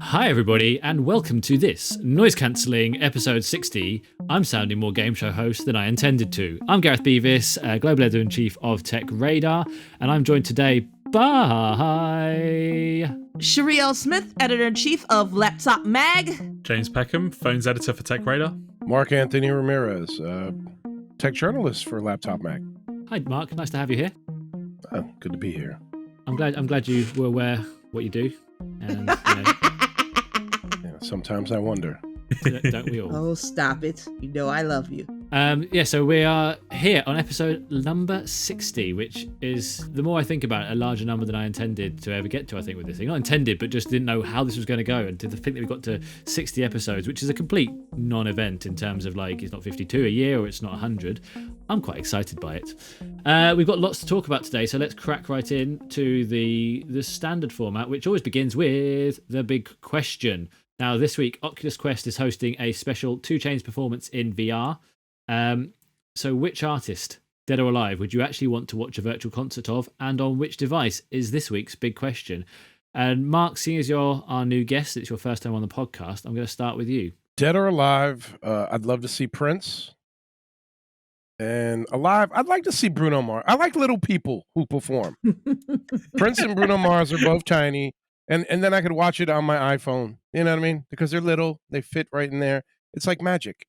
Hi everybody and welcome to this noise cancelling episode 60. I'm sounding more game show host than I intended to. I'm Gareth Beavis, Global Editor-in-Chief of TechRadar, and I'm joined today by... Sherri Smith, Editor-in-Chief of Laptop Mag. James Peckham, Phones Editor for TechRadar. Mark Anthony Ramirez, tech journalist for Laptop Mag. Hi Mark, nice to have you here. Oh, good to be here. I'm glad you were aware what you do. And, Sometimes I wonder. Don't we all? Oh, stop it. You know I love you. So we are here on episode number 60, which is, the more I think about it, a larger number than I intended to ever get to, I think, with this thing. Not intended, but just didn't know how this was going to go. And to think that we got to 60 episodes, which is a complete non-event in terms of, like, it's not 52 a year or it's not 100. I'm quite excited by it. We've got lots to talk about today, so let's crack right in to the standard format, which always begins with the big question. Now, this week, Oculus Quest is hosting a special 2 Chainz performance in VR. So which artist, dead or alive, would you actually want to watch a virtual concert of, and on which device is this week's big question? And Mark, seeing as you're our new guest, it's your first time on the podcast, I'm going to start with you. Dead or alive, I'd love to see Prince. And alive, I'd like to see Bruno Mars. I like little people who perform. Prince and Bruno Mars are both tiny. And then I could watch it on my iPhone. You know what I mean? Because they're little, they fit right in there. It's like magic.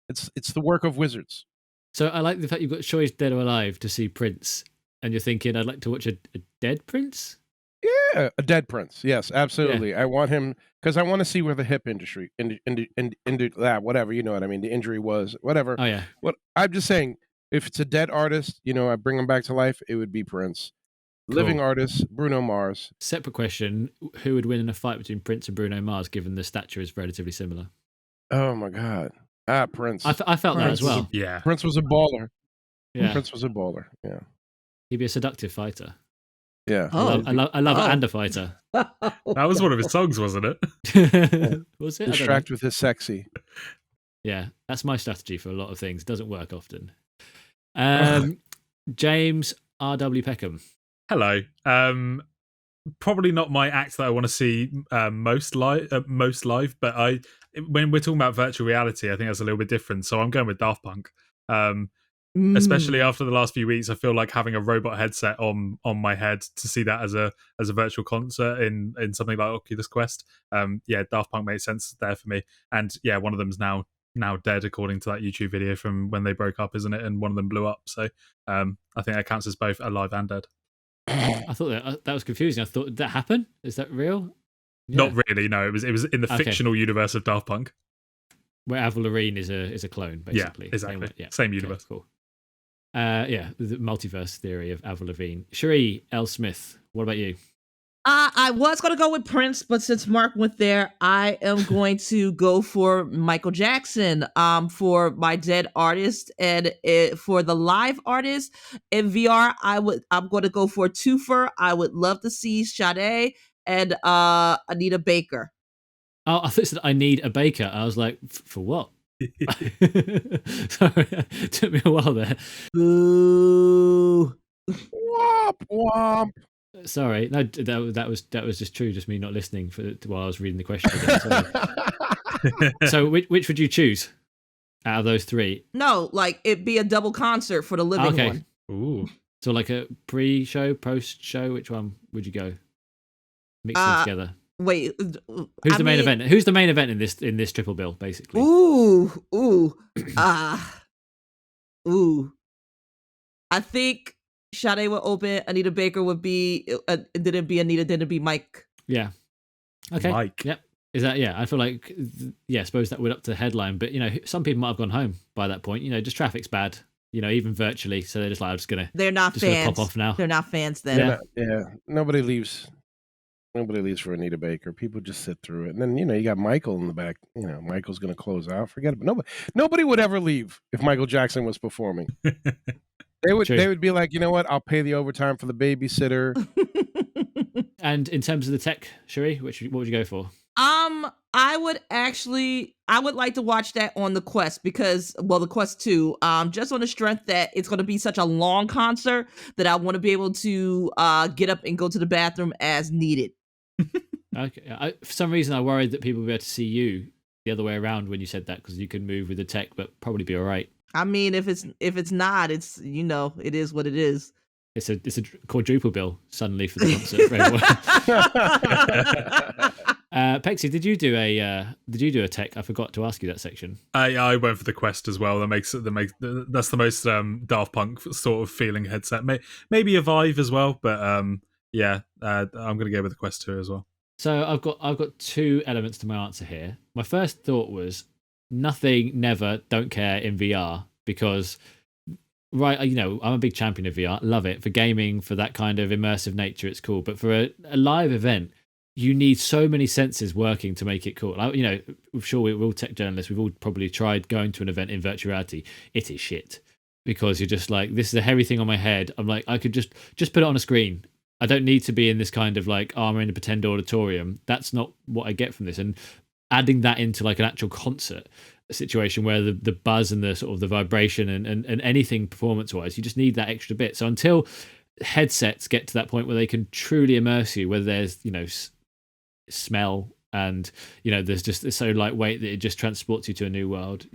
It's the work of wizards. So I like the fact you've got choice dead or alive to see Prince, and you're thinking I'd like to watch a dead Prince? Yeah, a dead Prince. Yes, absolutely. Yeah. I want him because I want to see where the hip industry, whatever, you know what I mean, the injury was, whatever. Oh yeah. What I'm just saying, if it's a dead artist, I bring him back to life, it would be Prince. Cool. Living artist, Bruno Mars. Separate question, who would win in a fight between Prince and Bruno Mars, given the stature is relatively similar? Oh my God. Prince. I felt Prince. that as well. Yeah. Prince was a baller. Yeah. Prince was a baller. Yeah. He'd be a seductive fighter. Yeah. Oh. I love it, and a fighter. That was one of his songs, wasn't it? Was it? Distract with his sexy. Yeah, that's my strategy for a lot of things. It doesn't work often. James R.W. Peckham. Hello. Probably not my act that I want to see most live, but when we're talking about virtual reality, I think that's a little bit different. So I'm going with Daft Punk. Especially after the last few weeks, I feel like having a robot headset on my head to see that as a virtual concert in something like Oculus Quest. Daft Punk makes sense there for me. And yeah, one of them's now dead according to that YouTube video from when they broke up, isn't it? And one of them blew up. So I think that counts as both alive and dead. I thought that was confusing. I thought, did that happen? Is that real? Yeah. Not really. No, it was in the fictional universe of Daft Punk, where Avril Lavigne is a clone, basically. Yeah, exactly. Same universe. Okay, cool. The multiverse theory of Avril Lavigne. Sherri L. Smith, what about you? I was going to go with Prince, but since Mark went there, I am going to go for Michael Jackson for my dead artist. And for the live artist in VR, I'm going to go for a twofer. I would love to see Sade and Anita Baker. Oh, I thought you said I need a baker. I was like, for what? Sorry, it took me a while there. Boo. Womp womp. Sorry, no, that was just true. Just me not listening while I was reading the question again. So which would you choose out of those three? No, like it'd be a double concert for the living one. Ooh, so like a pre-show, post-show. Which one would you go? Mix them together. Wait, who's the main event? Who's the main event in this triple bill, basically? Ooh. I think Sade would open. Anita Baker would be. Didn't be Anita. Didn't be Mike. Yeah. Okay. Mike. Yep. Is that? Yeah. I feel like. Yeah. I suppose that would up to the headline, but some people might have gone home by that point. Just traffic's bad. Even virtually, so they're just like, I'm just gonna. They're not just fans. Gonna pop off now. They're not fans then. Yeah. Nobody leaves. Nobody leaves for Anita Baker. People just sit through it. And then, you got Michael in the back. Michael's going to close out. Forget it. But nobody would ever leave if Michael Jackson was performing. They would be like, you know what? I'll pay the overtime for the babysitter. And in terms of the tech, Sherri, what would you go for? I would like to watch that on the Quest because, the Quest 2, just on the strength that it's going to be such a long concert that I want to be able to get up and go to the bathroom as needed. Okay. For some reason, I worried that people would be able to see you the other way around when you said that because you can move with the tech, but probably be all right. I mean, if it's not, it's it is what it is. It's a quadruple bill suddenly for the concert for everyone. Pexy, did you do a tech? I forgot to ask you that section. I went for the Quest as well. That's the most Daft Punk sort of feeling headset. Maybe a Vive as well, but I'm gonna go with the Quest 2 as well. So I've got two elements to my answer here. My first thought was nothing, never, don't care in VR because, right, I'm a big champion of VR. Love it for gaming, for that kind of immersive nature. It's cool, but for a live event, you need so many senses working to make it cool. I'm sure we're all tech journalists. We've all probably tried going to an event in virtual reality. It is shit because you're just like, this is a heavy thing on my head. I'm like, I could just put it on a screen. I don't need to be in this kind of like, I'm in a pretend auditorium. That's not what I get from this. And adding that into like an actual concert situation where the buzz and the sort of the vibration and anything performance wise, you just need that extra bit. So until headsets get to that point where they can truly immerse you, where there's, smell and, there's just, it's so lightweight that it just transports you to a new world,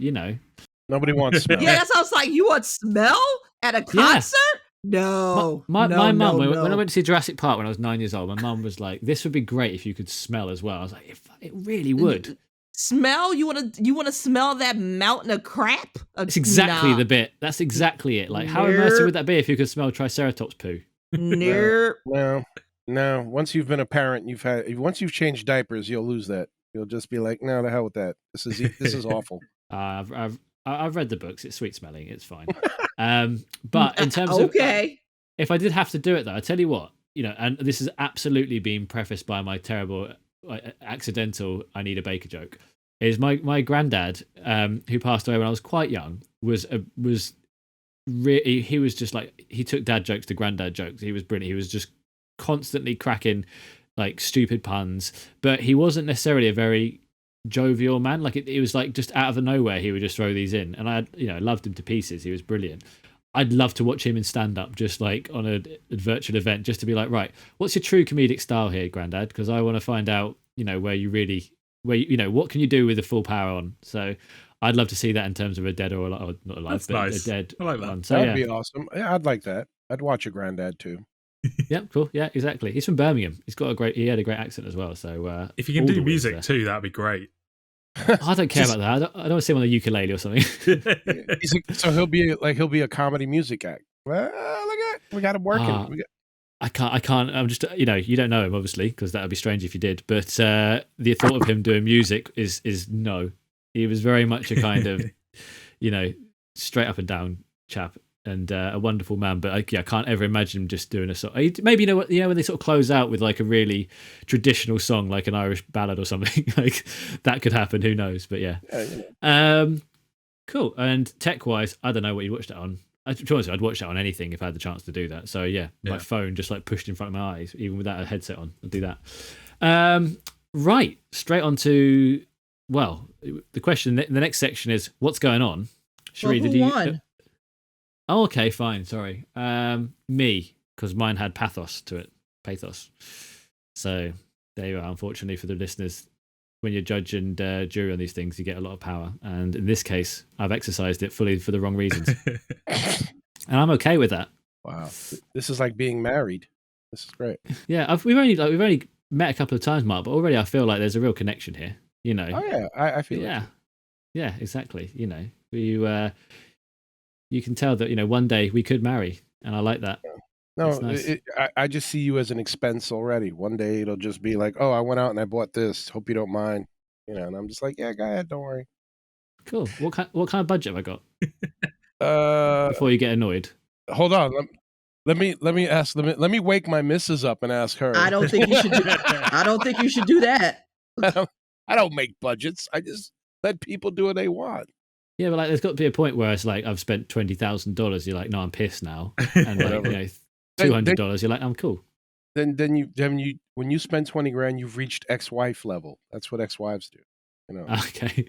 Nobody wants smell. Yeah, that sounds like you want smell at a concert? No. My mum, when I went to see Jurassic Park when I was 9 years old, my mum was like, this would be great if you could smell as well. I was like, it really would. Smell? You want to smell that mountain of crap? It's exactly the bit. That's exactly it. Like, how immersive would that be if you could smell Triceratops poo? No. Once you've been a parent, once you've changed diapers, you'll lose that. You'll just be like, no, the hell with that. This is awful. I've read the books. It's sweet smelling. It's fine. But in terms of if I did have to do it though, I tell you what, and this is absolutely being prefaced by my terrible, accidental "I need a baker" joke. Is my granddad, who passed away when I was quite young, was really, he was just like, he took dad jokes to granddad jokes. He was brilliant. He was just constantly cracking like stupid puns, but he wasn't necessarily a very jovial man. Like it was like just out of the nowhere he would just throw these in, and I loved him to pieces. He was brilliant. I'd love to watch him in stand up, just like on a virtual event, just to be like, right, what's your true comedic style here, Grandad? Because I want to find out, what can you do with the full power on? So I'd love to see that in terms of a dead or not alive, that's but nice. a dead I like that. one. So That'd be awesome. Yeah, I'd like that. I'd watch a Granddad too. Yeah, cool. Yeah, exactly. He's from Birmingham. He had a great accent as well. So if you can do music too, that'd be great. I don't care about that. I don't want to see him on the ukulele or something. So he'll be a comedy music act. Well, look at, we got him working. I can't. I'm just, you don't know him obviously because that would be strange if you did. But the thought of him doing music is no. He was very much a kind of, straight up and down chap and a wonderful man. But I can't ever imagine him just doing a song. Maybe when they sort of close out with like a really traditional song, like an Irish ballad or something, like that could happen. Who knows? But yeah. Cool. And tech wise, I don't know what you watched it on. To be honest, I'd watch that on anything if I had the chance to do that. So yeah, my phone just like pushed in front of my eyes, even without a headset on. I'd do that. Right, straight on to the question. The next section is what's going on. Sherri, who won? Oh, okay, fine. Sorry, me, because mine had pathos to it. Pathos. So there you are. Unfortunately for the listeners, when you're judge and jury on these things, you get a lot of power. And in this case, I've exercised it fully for the wrong reasons. And I'm okay with that. Wow. This is like being married. This is great. Yeah, we've only met a couple of times, Mark, but already I feel like there's a real connection here. Oh yeah, I feel yeah. Yeah, exactly. You can tell that, one day we could marry, and I like that. No, nice. I just see you as an expense already. One day it'll just be like, oh, I went out and I bought this. Hope you don't mind. And I'm just like, yeah, go ahead, don't worry. Cool. What kind of budget have I got? Before you get annoyed. Hold on. Let me ask. Let me wake my missus up and ask her. I don't think you should. I don't think you should do that. I don't make budgets. I just let people do what they want. Yeah, but like, there's got to be a point where it's like I've spent $20,000. You're like, no, I'm pissed now. And like, $200. You're like, I'm cool. Then when you spend $20,000, you've reached ex-wife level. That's what ex-wives do. Okay.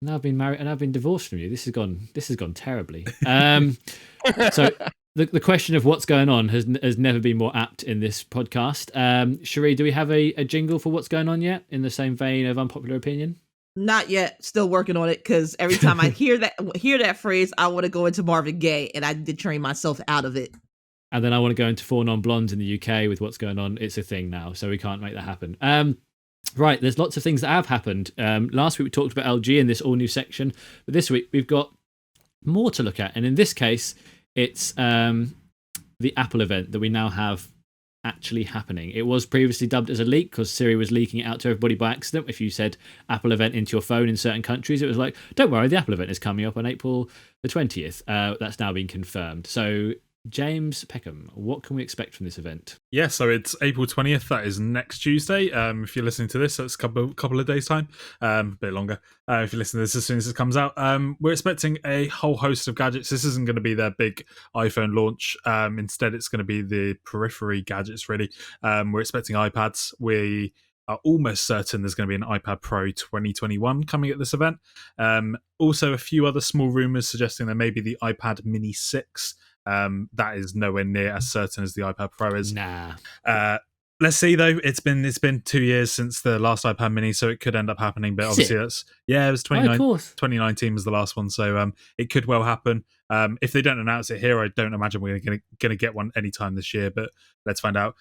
Now I've been married and I've been divorced from you. This has gone terribly. So The question of what's going on has never been more apt in this podcast. Sherri, do we have a jingle for what's going on yet? In the same vein of unpopular opinion. Not yet. Still working on it because every time I hear that phrase, I want to go into Marvin Gaye, and I did train myself out of it. And then I want to go into four non-blondes in the UK with what's going on. It's a thing now, so we can't make that happen. Right, there's lots of things that have happened. Last week we talked about LG in this all-new section, but this week we've got more to look at. And in this case, it's the Apple event that we now have actually happening. It was previously dubbed as a leak because Siri was leaking it out to everybody by accident. If you said Apple event into your phone in certain countries, it was like, don't worry, the Apple event is coming up on April the 20th. That's now been confirmed. So James Peckham, what can we expect from this event? Yeah, so it's April 20th. That is next Tuesday. If you're listening to this, so it's a couple of days' time, a bit longer. If you listen to this as soon as it comes out, we're expecting a whole host of gadgets. This isn't going to be their big iPhone launch. Instead, it's going to be the periphery gadgets, really. We're expecting iPads. We are almost certain there's going to be an iPad Pro 2021 coming at this event. Also, a few other small rumours suggesting there may be the iPad Mini 6. That is nowhere near as certain as the iPad Pro is. Nah. Let's see though. It's been 2 years since the last iPad Mini, so it could end up happening. But obviously, it was 2019 was the last one, so it could well happen. If they don't announce it here, I don't imagine we're going to get one anytime this year. But let's find out.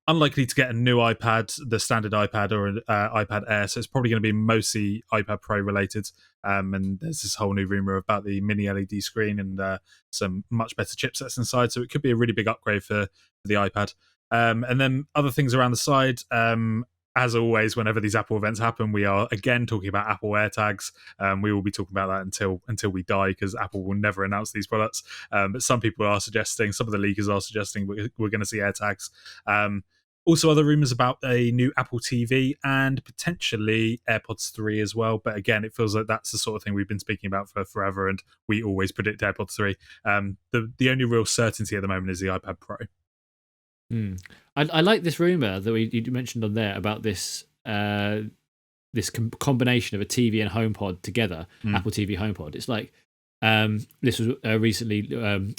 Unlikely to get a new iPad, the standard iPad or an iPad Air, so it's probably going to be mostly iPad Pro related. And there's this whole new rumor about the mini LED screen and some much better chipsets inside, so it could be a really big upgrade for the iPad. And then other things around the side. As always, whenever these Apple events happen, we are again talking about Apple AirTags. We will be talking about that until we die, because Apple will never announce these products. But some people are suggesting, some of the leakers are suggesting we're going to see AirTags. Also, other rumors about a new Apple TV and potentially AirPods 3 as well. But again, it feels like that's the sort of thing we've been speaking about for forever, and we always predict AirPods 3. The only real certainty at the moment is the iPad Pro. I like this rumor that you mentioned on there about this combination of a TV and HomePod together, Apple TV HomePod. It's like this was recently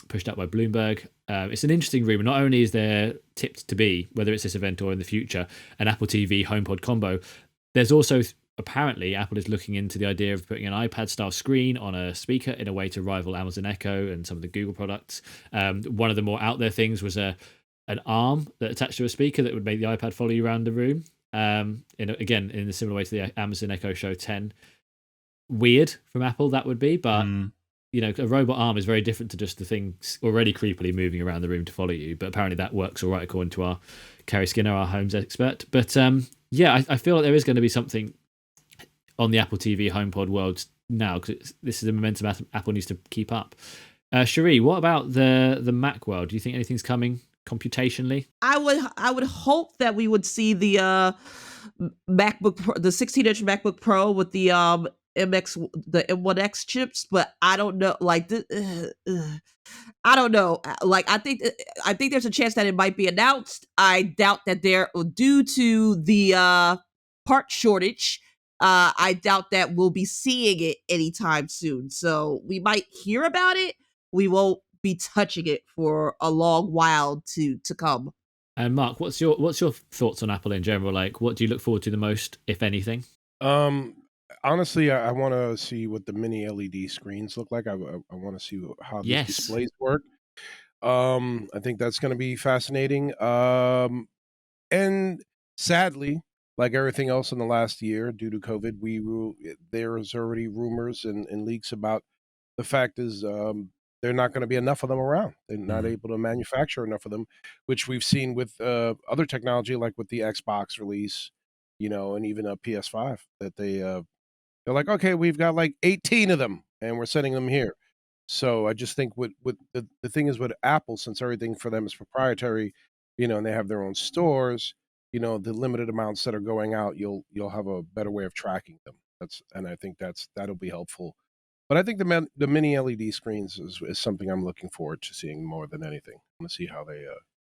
pushed out by Bloomberg. It's an interesting rumor. Not only is there tipped to be, whether it's this event or in the future, an Apple TV HomePod combo, there's also apparently Apple is looking into the idea of putting an iPad-style screen on a speaker in a way to rival Amazon Echo and some of the Google products. One of the more out there things was an arm that attached to a speaker that would make the iPad follow you around the room. Again, in a similar way to the Amazon Echo Show 10. Weird from Apple, that would be, but a robot arm is very different to just the things already creepily moving around the room to follow you. But apparently that works all right, according to our Carrie Skinner, our homes expert. But I feel like there is going to be something on the Apple TV HomePod world now, because this is a momentum Apple needs to keep up. Sherri, what about the Mac world? Do you think anything's coming computationally? I would hope that we would see the MacBook Pro, the 16-inch MacBook Pro with the M1X chips, but I don't know. Like, I don't know. Like, I think there's a chance that it might be announced. I doubt that due to the part shortage. I doubt that we'll be seeing it anytime soon. So we might hear about it. We won't be touching it for a long while to come. And Mark, what's your thoughts on Apple in general? Like, what do you look forward to the most, if anything? Honestly, I want to see what the mini LED screens look like. I want to see how these displays work. I think that's going to be fascinating. And sadly, like everything else in the last year, due to COVID, there's already rumors and leaks about the fact is there are not going to be enough of them around. They're not able to manufacture enough of them, which we've seen with other technology, like with the Xbox release, and even a PS5, that they're like, okay, we've got like 18 of them, and we're sending them here. So I just think with the thing is with Apple, since everything for them is proprietary, and they have their own stores, the limited amounts that are going out, you'll have a better way of tracking them. And I think that'll be helpful. But I think the mini LED screens is something I'm looking forward to seeing more than anything. I want to see how they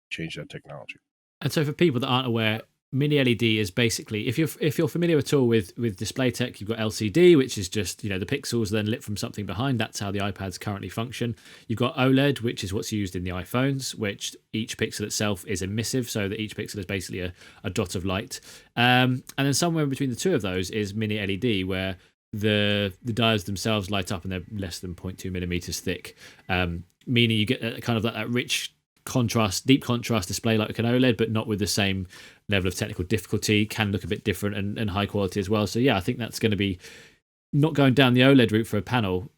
change that technology. And so for people that aren't aware, mini LED is basically, if you're familiar at all with display tech, you've got LCD, which is just the pixels then lit from something behind. That's how the iPads currently function. You've got OLED, which is what's used in the iPhones, which each pixel itself is emissive, so that each pixel is basically a dot of light. And then somewhere in between the two of those is mini LED, where the diodes themselves light up and they're less than 0.2 millimeters thick, meaning you get kind of that rich contrast, deep contrast display like an OLED, but not with the same level of technical difficulty. Can look a bit different and high quality as well. So yeah, I think that's going to be, not going down the OLED route for a panel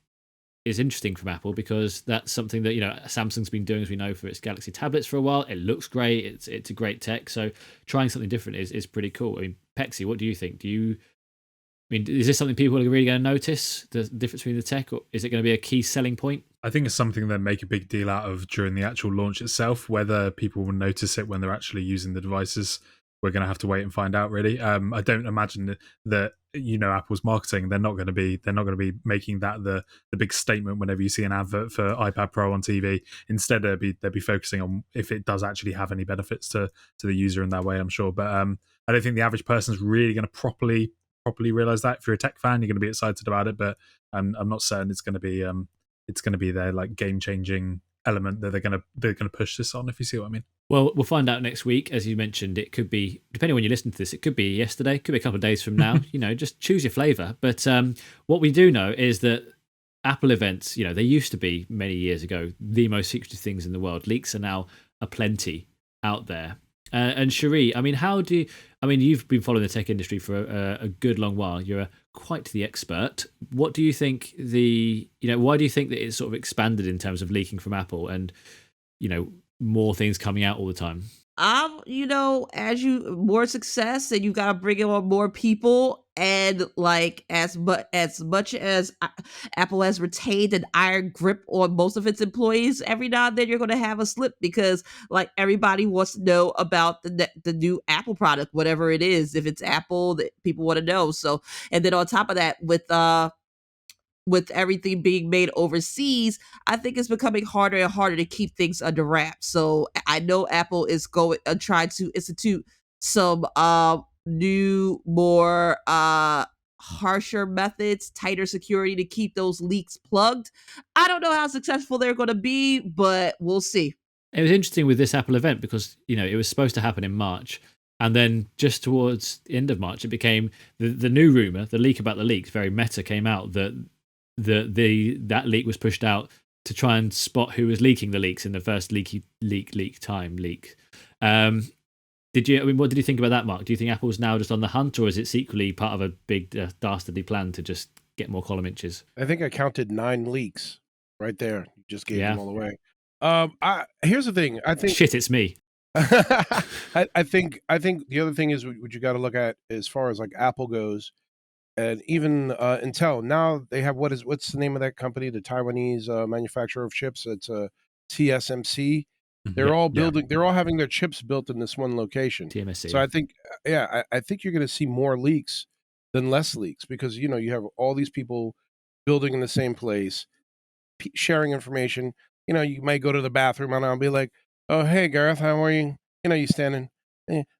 is interesting from Apple, because that's something that Samsung's been doing, as we know, for its Galaxy tablets for a while. It looks great. It's a great tech. So trying something different is pretty cool. I mean, Pexy, what do you think? Is this something people are really going to notice, the difference between the tech, or is it going to be a key selling point? I think it's something they make a big deal out of during the actual launch itself. Whether people will notice it when they're actually using the devices, we're going to have to wait and find out. Really, I don't imagine that Apple's marketing. They're not going to be making that the big statement whenever you see an advert for iPad Pro on TV. Instead, they'll be focusing on if it does actually have any benefits to the user in that way, I'm sure. But I don't think the average person's really going to properly realize that. If you're a tech fan, you're going to be excited about it, but I'm not certain it's going to be their like game changing element that they're going to push this on, if you see what I mean. Well, we'll find out next week. As you mentioned, it could be, depending on when you listen to this, it could be yesterday, could be a couple of days from now. Just choose your flavor. But what we do know is that Apple events, they used to be many years ago the most secretive things in the world. Leaks are now aplenty out there. And Sherri, you've been following the tech industry for a good long while. You're quite the expert. What do you think why do you think that it's sort of expanded in terms of leaking from Apple and, more things coming out all the time? As you more success, and you got to bring on more people, and like as much as Apple has retained an iron grip on most of its employees, every now and then you're going to have a slip, because like everybody wants to know about the new Apple product, whatever it is. If it's Apple, that people want to know. So, and then on top of that, with everything being made overseas, I think it's becoming harder and harder to keep things under wraps. So I know Apple is going to try to institute some new, more harsher methods, tighter security to keep those leaks plugged. I don't know how successful they're going to be, but we'll see. It was interesting with this Apple event because, it was supposed to happen in March. And then just towards the end of March, it became the new rumor, the leak about the leaks, very meta, came out that that leak was pushed out to try and spot who was leaking the leaks in the first leak. What did you think about that, Mark? Do you think Apple's now just on the hunt, or is it secretly part of a big dastardly plan to just get more column inches? I think I counted 9 leaks right there. You just gave them all away. Here's the thing. I think shit, it's me. I think the other thing is what you got to look at as far as like Apple goes. And even Intel, now they have what's the name of that company? The Taiwanese manufacturer of chips. It's TSMC. They're all building. They're all having their chips built in this one location. TMSC. So I think, I think you're going to see more leaks than less leaks, because you have all these people building in the same place, sharing information. You might go to the bathroom and I'll be like, "Oh, hey Gareth, how are you?" You standing.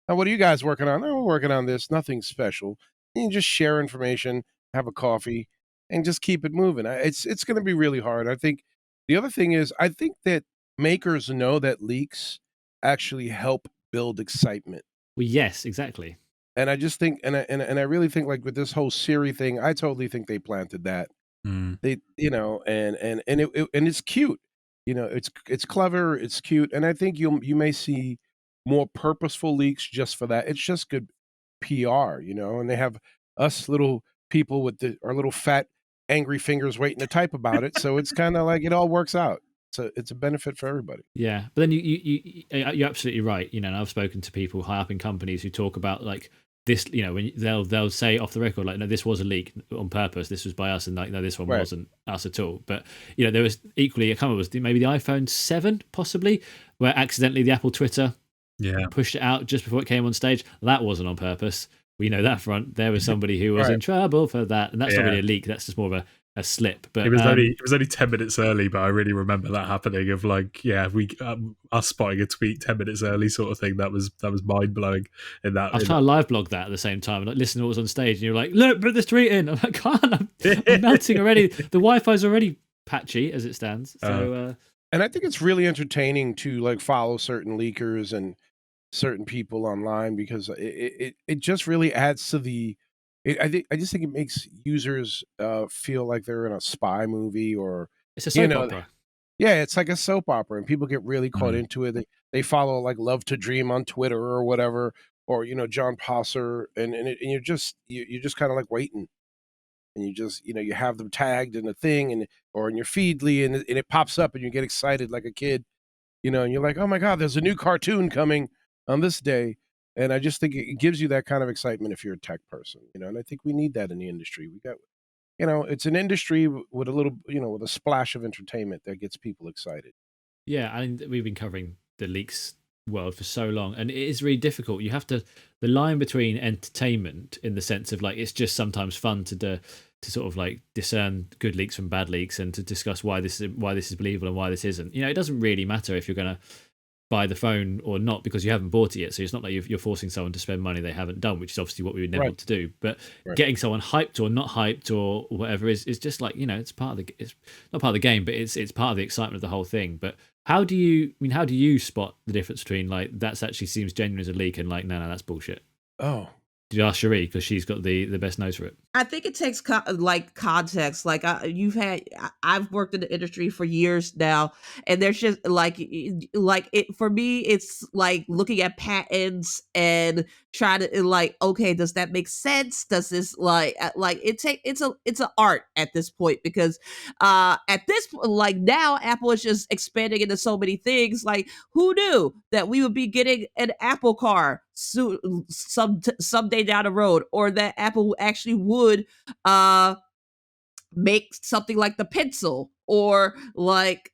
What are you guys working on? Oh, we're working on this. Nothing special. You just share information, have a coffee, and just keep it moving. It's going to be really hard. I think the other thing is, I think that makers know that leaks actually help build excitement. Well, yes, exactly. And I just think, and I really think, like with this whole Siri thing, I totally think they planted that. They, and it's cute. It's clever, it's cute, and I think you may see more purposeful leaks just for that. It's just good PR, and they have us little people with our little fat angry fingers waiting to type about it, so it's kind of like it all works out. It's a benefit for everybody. Yeah, but then you're absolutely right. And I've spoken to people high up in companies who talk about like this. When they'll say off the record, like, no, this was a leak on purpose. This was by us, and like, no, this one wasn't us at all. But there was equally, I can't remember, was maybe the iPhone 7 possibly, where accidentally the Apple Twitter pushed it out just before it came on stage. That wasn't on purpose. We know that front. There was somebody who was in trouble for that, and that's not really a leak. That's just more of a slip. But it was only 10 minutes early, but I really remember that happening. Of like, yeah, we us spotting a tweet 10 minutes early, sort of thing. That was mind blowing. In that, I was trying to live blog that at the same time and like listen to what was on stage, and you're like, "Look, put this tweet in." I'm like, "Can't! I'm melting already. The Wi-Fi's already patchy as it stands." So, and I think it's really entertaining to like follow certain leakers and certain people online, because it just really adds to the. I just think it makes users feel like they're in a spy movie, or it's a soap opera. Yeah, it's like a soap opera, and people get really caught Mhm. into it. They follow like Love to Dream on Twitter or whatever, or John Prosser, and you're just kind of like waiting, and you just you have them tagged in a thing, and or in your feedly, and it pops up, and you get excited like a kid, and you're like, oh my god, there's a new cartoon coming on this day. And I just think it gives you that kind of excitement if you're a tech person, and I think we need that in the industry. We got, it's an industry with a little, with a splash of entertainment that gets people excited. Yeah, and we've been covering the leaks world for so long, and it is really difficult. You have to the line between entertainment in the sense of like it's just sometimes fun to sort of like discern good leaks from bad leaks, and to discuss why this is believable and why this isn't. It doesn't really matter if you're going to buy the phone or not, because you haven't bought it yet. So it's not like you're forcing someone to spend money they haven't done, which is obviously what we would never want to do. But getting someone hyped or not hyped or whatever is just like, it's part of it's not part of the game, but it's part of the excitement of the whole thing. But how do you spot the difference between like that's actually seems genuine as a leak and like no that's bullshit? Oh, Did you ask Sherri, because she's got the best nose for it? I think it takes context. Like I've worked in the industry for years now, and there's just like it for me. It's like looking at patents and trying to like, okay, does that make sense? Does this it's an art at this point, because at this like now Apple is just expanding into so many things. Like who knew that we would be getting an Apple car someday down the road, or that Apple actually would make something like the pencil, or like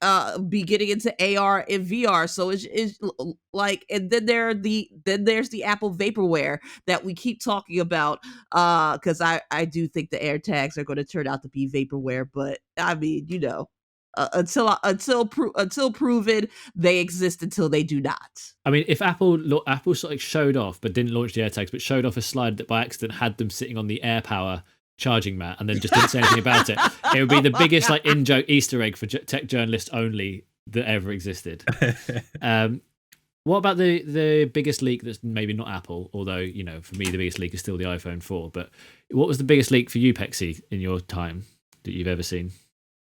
be getting into AR and VR. So it's like, and then there's the Apple vaporware that we keep talking about, because I do think the AirTags are going to turn out to be vaporware, but I mean, until proven, they exist until they do not. I mean, if Apple sort of showed off but didn't launch the AirTags, but showed off a slide that by accident had them sitting on the AirPower charging mat and then just didn't say anything about it, it would be the biggest like in-joke Easter egg for tech journalists only that ever existed. What about the biggest leak that's maybe not Apple, although, for me the biggest leak is still the iPhone 4, but what was the biggest leak for you, Pexy, in your time that you've ever seen?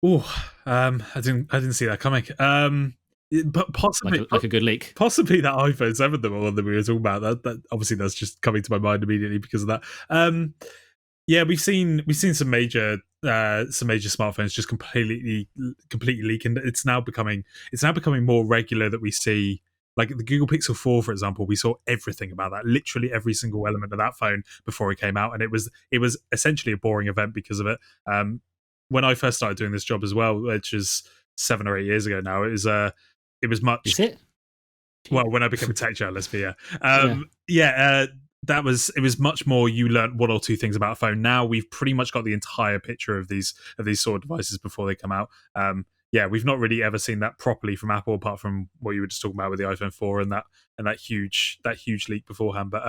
Oh, I didn't see that coming. But possibly like a good leak. Possibly that iPhone 7, the one that we were talking about. That obviously that's just coming to my mind immediately because of that. Yeah, we've seen some major smartphones just completely leak, and it's now becoming more regular that we see. Like the Google Pixel 4, for example, we saw everything about that, literally every single element of that phone before it came out, and it was essentially a boring event because of it. When I first started doing this job as well, which is 7 or 8 years ago now, it was much. Is it? Well, when I became a tech journalist, but yeah. It was much more. You learnt one or two things about a phone. Now we've pretty much got the entire picture of these sort of devices before they come out. Yeah, we've not really ever seen that properly from Apple, apart from what you were just talking about with the iPhone 4 and that huge leak beforehand. But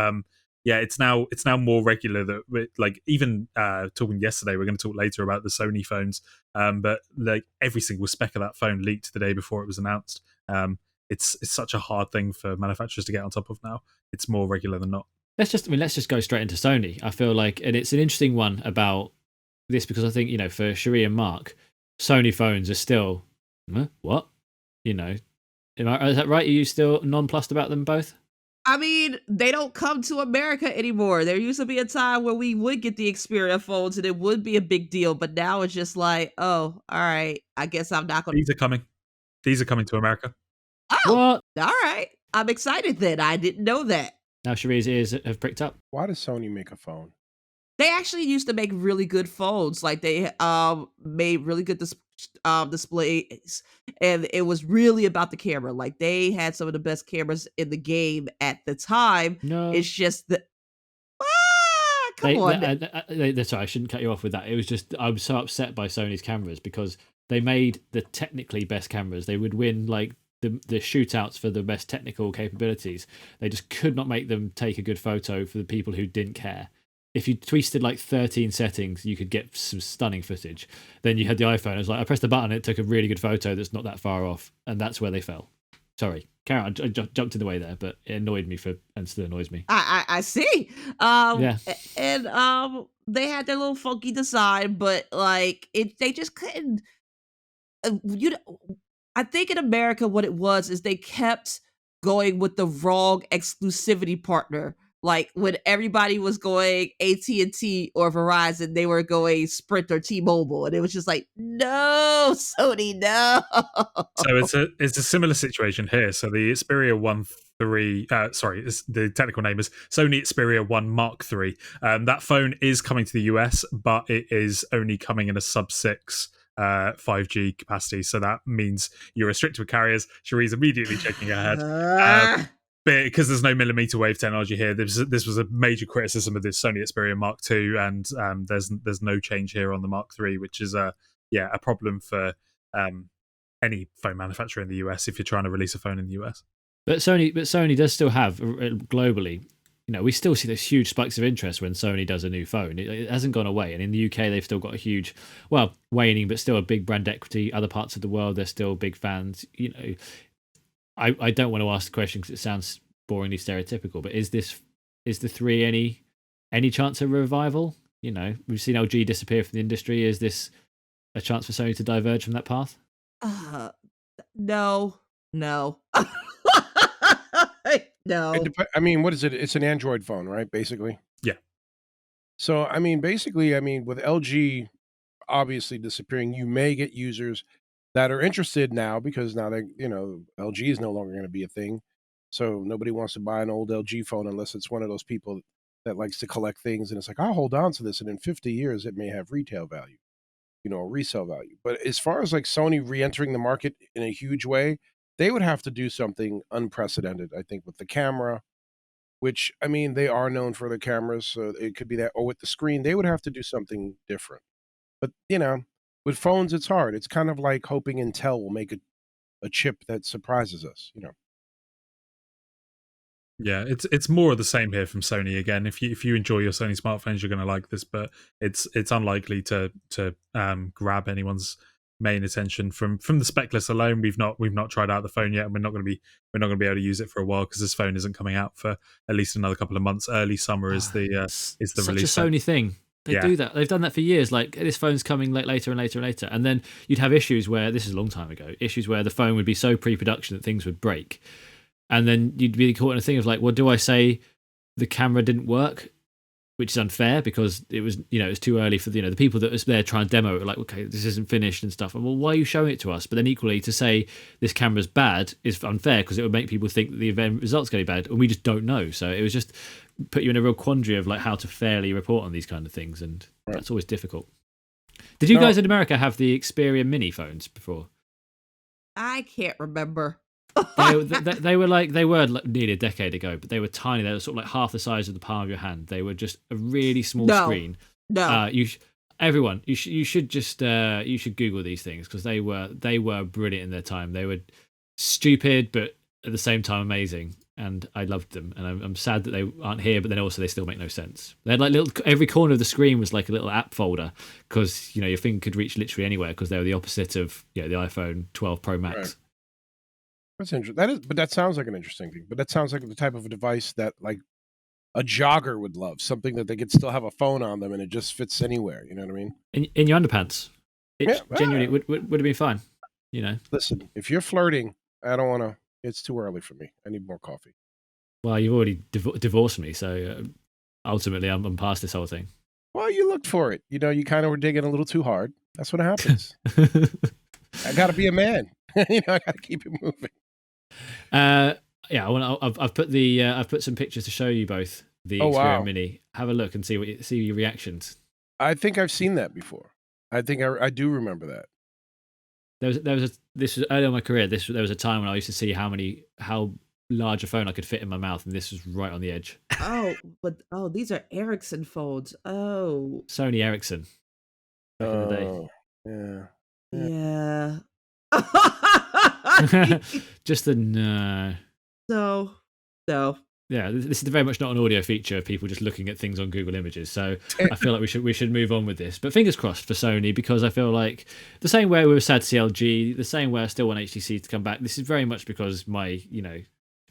yeah, it's now more regular that like even talking yesterday, we're going to talk later about the Sony phones. But like every single spec of that phone leaked the day before it was announced. It's such a hard thing for manufacturers to get on top of now. It's more regular than not. Let's just go straight into Sony. I feel like, and it's an interesting one about this because I think, for Sherri and Mark, Sony phones are still, what? Is that right? Are you still nonplussed about them both? I mean, they don't come to America anymore. There used to be a time where we would get the Xperia phones and it would be a big deal, but now it's just like, oh, all right, I guess I'm not going to. These are coming to America. Oh, what? All right. I'm excited then. I didn't know that. Now Sherri's ears have pricked up. Why does Sony make a phone? They actually used to make really good phones. Like they made really good displays, and it was really about the camera. Like they had some of the best cameras in the game at the time. No. It's just that Come on. Sorry, I shouldn't cut you off with that. It was just I was so upset by Sony's cameras because they made the technically best cameras. They would win like the shootouts for the best technical capabilities. They just could not make them take a good photo for the people who didn't care. If you twisted like 13 settings, you could get some stunning footage. Then you had the iPhone. It was like I pressed a button, it took a really good photo that's not that far off, and that's where they fell. Sorry, Karen, I jumped in the way there, but it annoyed me and still annoys me. I see. Yeah. And they had their little funky design, but like they just couldn't. I think in America, what it was is they kept going with the wrong exclusivity partner. Like when everybody was going AT&T or Verizon, they were going Sprint or T-Mobile, and it was just like, no, Sony, no. So it's a similar situation here. So the Xperia III, the technical name is Sony Xperia 1 Mark III. That phone is coming to the US, but it is only coming in a sub-6 5G capacity. So that means you're restricted with carriers. Sherri's immediately shaking her head. Because there's no millimeter wave technology here, this was a major criticism of this Sony Xperia Mark II, and there's no change here on the Mark III, which is a problem for any phone manufacturer in the US if you're trying to release a phone in the US. But Sony does still have globally. We still see those huge spikes of interest when Sony does a new phone. It hasn't gone away, and in the UK they've still got a huge, waning, but still a big brand equity. Other parts of the world they're still big fans. I don't want to ask the question because it sounds boringly stereotypical, but is the 3 any chance of revival? We've seen LG disappear from the industry. Is this a chance for Sony to diverge from that path? No. No. I mean, what is it? It's an Android phone, right? Basically. Yeah. So, I mean, with LG obviously disappearing, you may get users that are interested now because now LG is no longer going to be a thing. So nobody wants to buy an old LG phone unless it's one of those people that likes to collect things. And it's like, I'll hold on to this. And in 50 years, it may have retail value, resale value. But as far as like Sony re-entering the market in a huge way, they would have to do something unprecedented, I think, with the camera, which, I mean, they are known for their cameras. So it could be that, or with the screen, they would have to do something different. But, with phones, it's hard. It's kind of like hoping Intel will make a chip that surprises us, Yeah, it's more of the same here from Sony again. If you enjoy your Sony smartphones, you're going to like this, but it's unlikely to grab anyone's main attention from the spec list alone. We've not tried out the phone yet, and we're not going to be able to use it for a while because this phone isn't coming out for at least another couple of months. Early summer is the release. Such a Sony thing. They do that. They've done that for years. Like this phone's coming later and later and later, and then you'd have issues where this is a long time ago. Issues where the phone would be so pre-production that things would break, and then you'd be caught in a thing of like, well, do I say the camera didn't work, which is unfair because it was it was too early for the people that was there trying to demo it were like, okay, this isn't finished and stuff. And well, why are you showing it to us? But then equally to say this camera's bad is unfair because it would make people think that the event result's going to be bad, and we just don't know. So it was just put you in a real quandary of like how to fairly report on these kind of things, and that's always difficult. Did you guys in America have the Xperia mini phones before? I can't remember. they were nearly a decade ago, but they were tiny. They were sort of like half the size of the palm of your hand. They were just a really small screen. No, you should Google these things because they were brilliant in their time. They were stupid, but at the same time amazing, and I loved them. And I'm sad that they aren't here, but then also they still make no sense. They had like every corner of the screen was like a little app folder because your finger could reach literally anywhere because they were the opposite of the iPhone 12 Pro Max. Right. That's interesting. But that sounds like an interesting thing. But that sounds like the type of a device that like a jogger would love. Something that they could still have a phone on them and it just fits anywhere. You know what I mean? In your underpants, it genuinely would have been fine. Listen, if you're flirting, I don't want to. It's too early for me. I need more coffee. Well, you've already divorced me, so ultimately I'm past this whole thing. Well, you looked for it. You kind of were digging a little too hard. That's what happens. I got to be a man. I got to keep it moving. I've put some pictures to show you both the Xperia Mini. Have a look and see your reactions. I think I've seen that before. I think I do remember that. This was early in my career. There was a time when I used to see how larger phone I could fit in my mouth, and this was right on the edge. These are Ericsson phones. Oh, Sony Ericsson back in the day. Oh, yeah. yeah. Just the no. So, Yeah, this is very much not an audio feature of people just looking at things on Google Images. So I feel like we should move on with this. But fingers crossed for Sony, because I feel like the same way we were sad to see LG, the same way I still want HTC to come back. This is very much because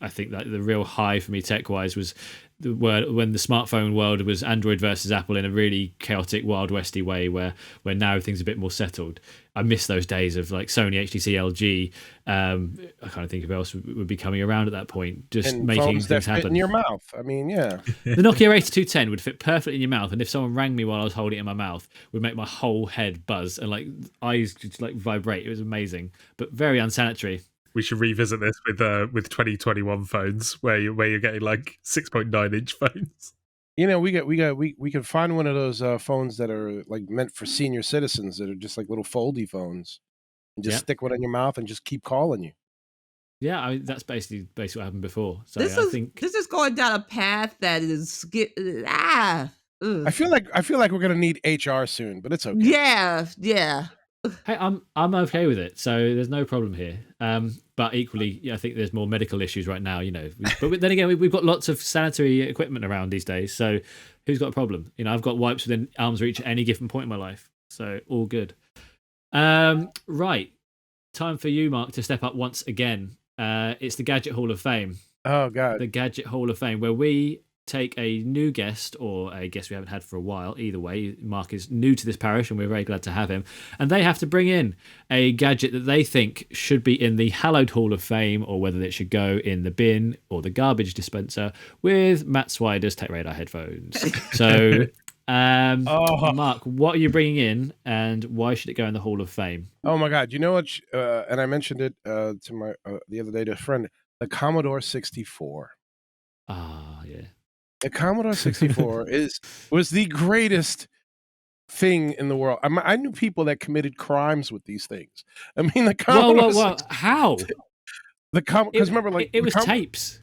I think that the real high for me tech-wise was when the smartphone world was Android versus Apple in a really chaotic, Wild Westy way, where now everything's a bit more settled. I miss those days of like Sony, HTC, LG. I kind of think who else would be coming around at that point, just And making phones that things fit happen. in your mouth. I mean, yeah. The Nokia 8210 would fit perfectly in your mouth, and if someone rang me while I was holding it in my mouth, would make my whole head buzz and like eyes just like vibrate. It was amazing, but very unsanitary. We should revisit this with 2021 phones where you're getting like 6.9-inch phones. You know, we could find one of those phones that are like meant for senior citizens that are just like little foldy phones, and just Yeah. stick one in your mouth and just keep calling you. Yeah, that's basically what happened before. So this is going down a path that is I feel like we're gonna need HR soon, but it's okay. yeah. Hey, I'm okay with it, so there's no problem here. But equally, I think there's more medical issues right now, But then again, we've got lots of sanitary equipment around these days, so who's got a problem? I've got wipes within arm's reach at any given point in my life, so all good. Right, time for you, Mark, to step up once again. It's the Gadget Hall of Fame. Oh God. The Gadget Hall of Fame, where we take a new guest or a guest we haven't had for a while. Either way, Mark is new to this parish and we're very glad to have him. And they have to bring in a gadget that they think should be in the hallowed Hall of Fame, or whether it should go in the bin or the garbage dispenser, with Matt Swider's TechRadar headphones. So, Mark, what are you bringing in and why should it go in the Hall of Fame? Oh my God. You know what? And I mentioned it to my the other day to a friend. The Commodore 64. Ah, yeah. The Commodore 64 was the greatest thing in the world. I knew people that committed crimes with these things. I mean, the Commodore. Whoa! How? Because remember, like it was tapes.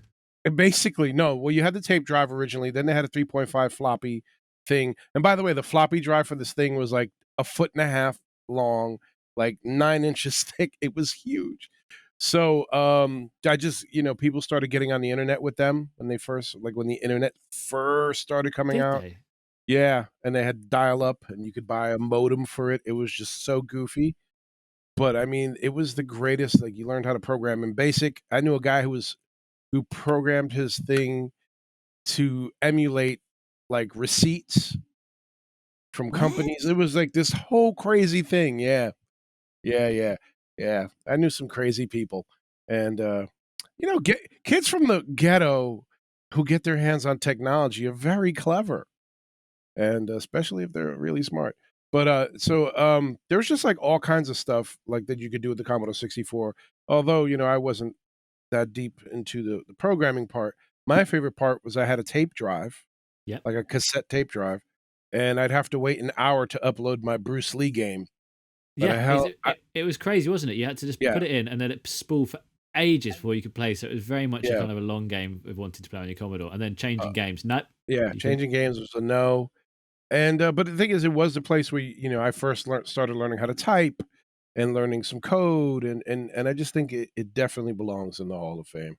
Basically, no. Well, you had the tape drive originally. Then they had a 3.5 floppy thing. And by the way, the floppy drive for this thing was like 1.5 feet long, like 9 inches thick. It was huge. So I just, people started getting on the internet with them when the internet first started coming out. Yeah. And they had dial up and you could buy a modem for it. It was just so goofy. But I mean, it was the greatest. Like, you learned how to program in BASIC. I knew a guy who programmed his thing to emulate like receipts from companies. It was like this whole crazy thing. Yeah. I knew some crazy people, and kids from the ghetto who get their hands on technology are very clever, and especially if they're really smart. But there's just like all kinds of stuff like that you could do with the Commodore 64. Although I wasn't that deep into the programming part. My favorite part was I had a tape drive, like a cassette tape drive, and I'd have to wait an hour to upload my Bruce Lee game. It was crazy, wasn't it? You had to just put it in, and then it spooled for ages before you could play. So it was very much a kind of a long game of wanting to play on your Commodore, and then changing games. No, changing games was a no. And but the thing is, it was the place where I first started learning how to type and learning some code, and I just think it definitely belongs in the Hall of Fame.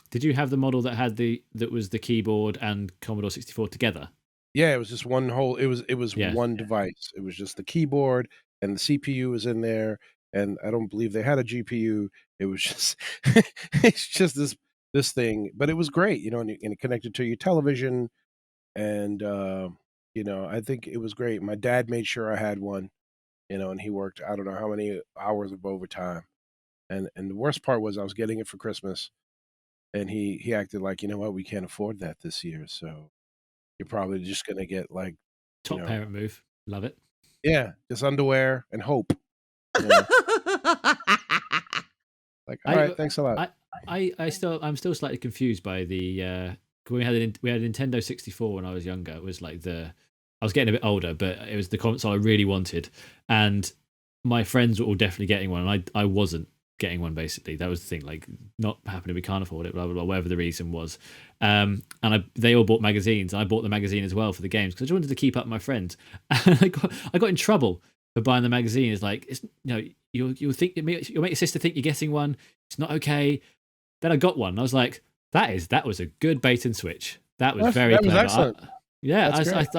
Did you have the model that was the keyboard and Commodore 64 together? Yeah, it was just one whole. It was one device. It was just the keyboard. And the CPU was in there, and I don't believe they had a GPU. It was just, it's just this thing, but it was great, and it connected to your television, and I think it was great. My dad made sure I had one, and he worked I don't know how many hours of overtime, and the worst part was I was getting it for Christmas, and he acted like, what, we can't afford that this year, so you're probably just gonna get like top parent move. Love it. Yeah, just underwear and hope. Like, all right, thanks a lot. I'm still slightly confused by the we had a Nintendo 64 when I was younger. It was like I was getting a bit older, but it was the console I really wanted, and my friends were all definitely getting one, and I wasn't, getting one. Basically, that was the thing. Like, not happening. We can't afford it. Blah blah blah. Whatever the reason was. And they all bought magazines. And I bought the magazine as well for the games because I just wanted to keep up with my friends. And I got in trouble for buying the magazine. It's like, you'll think you'll make your sister think you're getting one. It's not okay. Then I got one. I was like, that was a good bait and switch. That was very that was clever. excellent.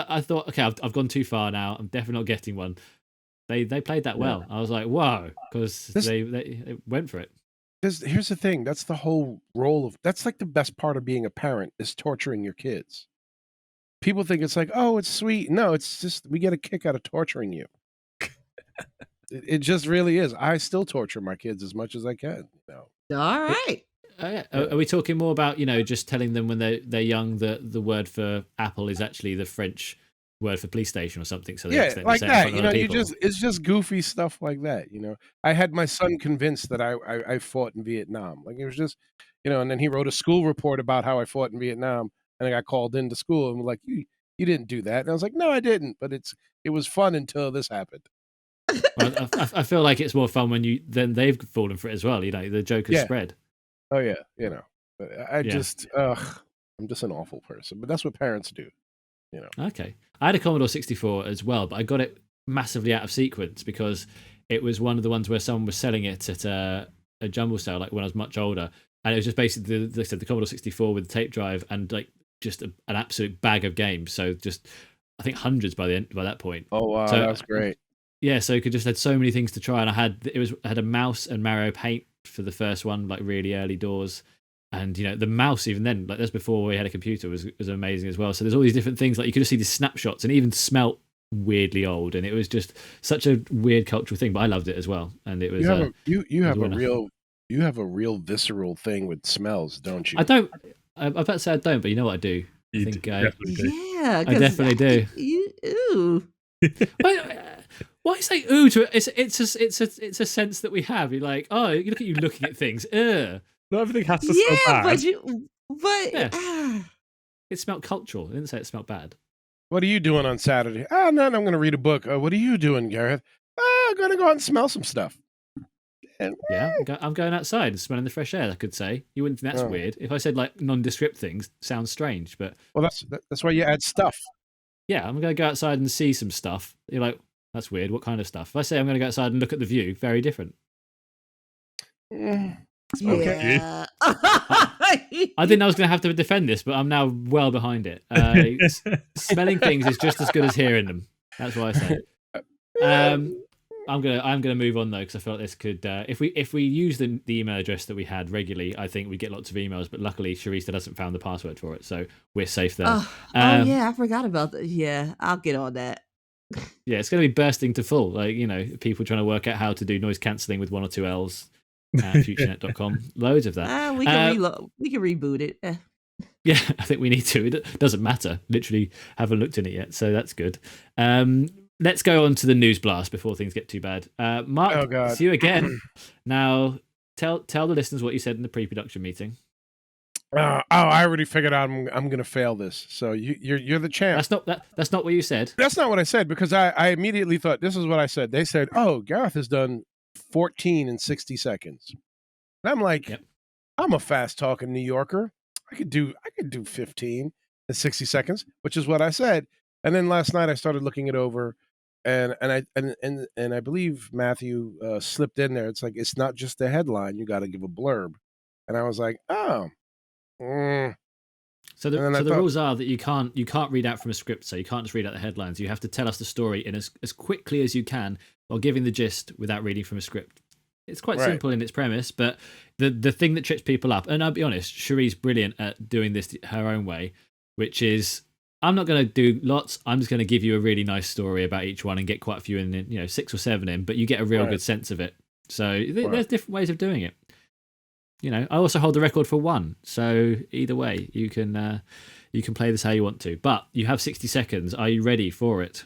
I thought, okay, I've gone too far now. I'm definitely not getting one. They played that well. I was like, whoa, because they went for it. Here's the thing. That's the whole role of. That's like the best part of being a parent is torturing your kids. People think it's like, oh, it's sweet. No, it's just we get a kick out of torturing you. It just really is. I still torture my kids as much as I can. All right. Are we talking more about just telling them when they're young that the word for apple is actually the French word for police station or something? So like that. It's just goofy stuff like that. I had my son convinced that I fought in Vietnam. Like it was just, and then he wrote a school report about how I fought in Vietnam, and I got called into school and like, you didn't do that, and I was like, no, I didn't, but it was fun until this happened. Well, I feel like it's more fun when they've fallen for it as well. The joke has spread. Oh yeah, but I'm just an awful person, but that's what parents do. Okay, I had a Commodore 64 as well, but I got it massively out of sequence because it was one of the ones where someone was selling it at a jumble sale, like when I was much older, and it was just basically the Commodore 64 with the tape drive and like just an absolute bag of games. So just I think hundreds by that point. Oh wow, so, that's great. Yeah, so it just had so many things to try, and I had a mouse and Mario Paint for the first one, like really early doors, and the mouse even then, like that's before we had a computer, was amazing as well. So there's all these different things, like you could just see these snapshots, and even smelt weirdly old, and it was just such a weird cultural thing. But I loved it as well, and it was. You have a real visceral thing with smells, don't you? I don't. I'm about to say I don't, but you know what I do. I think definitely do. Yeah, I definitely do. Ooh. Why say ooh to it? It's a sense that we have. You're like, oh, look at you looking at things. Ugh. Not everything has to smell bad. It smelled cultural. I didn't say it smelled bad. What are you doing on Saturday? Oh, no, I'm going to read a book. What are you doing, Gareth? I'm going to go out and smell some stuff. And, yeah, I'm going outside and smelling the fresh air. I could say you wouldn't think that's weird. If I said like nondescript things, sounds strange. But that's why you add stuff. Yeah, I'm going to go outside and see some stuff. You're like, that's weird. What kind of stuff? If I say I'm going to go outside and look at the view, very different. Yeah. I didn't know I was going to have to defend this, but I'm now well behind it. Smelling things is just as good as hearing them. That's what I say. I'm gonna move on though, because I felt this could if we use the email address that we had regularly, I think we get lots of emails. But luckily, Sherri still hasn't found the password for it, so we're safe there. Oh yeah, I forgot about that. Yeah, I'll get on that. Yeah, it's going to be bursting to full. Like people trying to work out how to do noise cancelling with 1 or 2 L's. Futurenet.com. Loads of that. We can reboot it. Yeah, I think we need to. It doesn't matter. Literally haven't looked in it yet, so that's good. Let's go on to the news blast before things get too bad. Mark, it's you again. Now, tell the listeners what you said in the pre-production meeting. I already figured out I'm going to fail this. So you're the champ. That's not what you said. That's not what I said, because I immediately thought this is what I said. They said, "Oh, Gareth has done 14 in 60 seconds." And I'm like, yep. I'm a fast talking New Yorker. I could do 15 in 60 seconds, which is what I said. And then last night I started looking it over, and I believe Matthew slipped in there. It's like, it's not just the headline, you got to give a blurb. And I was like, oh. So the rules are that you can't read out from a script, so you can't just read out the headlines. You have to tell us the story in as quickly as you can while giving the gist without reading from a script. It's quite simple in its premise, but the thing that trips people up, and I'll be honest, Sherri's brilliant at doing this her own way, which is, I'm not going to do lots. I'm just going to give you a really nice story about each one and get quite a few in, 6 or 7 in, but you get a real good sense of it. So there's different ways of doing it. I also hold the record for 1. So either way, you can play this how you want to. But you have 60 seconds. Are you ready for it?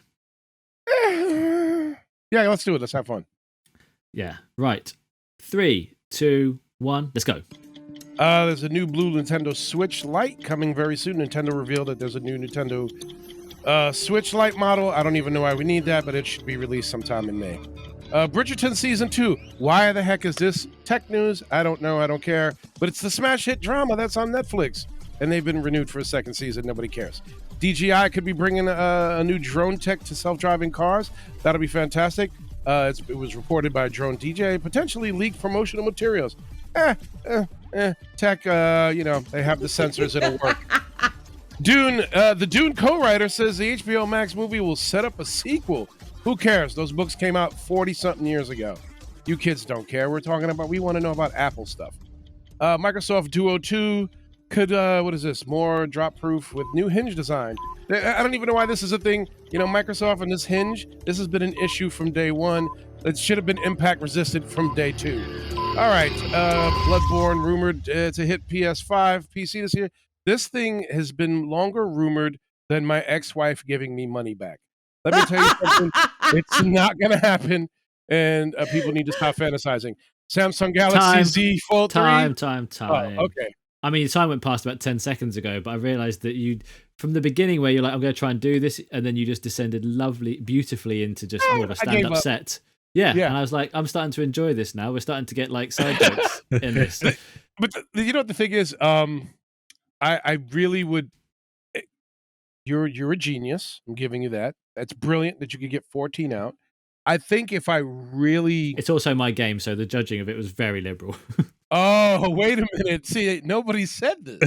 Yeah, let's do it. Let's have fun. Yeah. Right. 3, 2, 1. Let's go. There's a new blue Nintendo Switch Lite coming very soon. Nintendo revealed that there's a new Nintendo Switch Lite model. I don't even know why we need that, but it should be released sometime in May. Bridgerton season 2. Why the heck is this tech news? I don't know. I don't care. But it's the smash hit drama that's on Netflix, and they've been renewed for a second season. Nobody cares. DJI could be bringing a new drone tech to self-driving cars. That'll be fantastic. It was reported by Drone DJ, potentially leaked promotional materials. Tech, they have the sensors, it'll work. Dune, the Dune co-writer says the HBO Max movie will set up a sequel. Who cares? Those books came out 40-something years ago. You kids don't care. We want to know about Apple stuff. Microsoft Duo 2 could, more drop-proof with new hinge design. I don't even know why this is a thing. Microsoft and this hinge, this has been an issue from day one. It should have been impact resistant from day 2. All right, Bloodborne rumored to hit PS5, PC this year. This thing has been longer rumored than my ex-wife giving me money back. Let me tell you something. It's not going to happen, and people need to stop fantasizing. Samsung Galaxy Z Fold 3. Time. Oh, okay. I mean, time went past about 10 seconds ago, but I realized that from the beginning where you're like, I'm going to try and do this, and then you just descended beautifully into just more of a stand-up set. Yeah, and I was like, I'm starting to enjoy this now. We're starting to get like side jokes in this. But you know what the thing is? I really would. You're a genius. I'm giving you that. That's brilliant that you could get 14 out. I think if I really... It's also my game, so the judging of it was very liberal. Oh, wait a minute. See, nobody said this.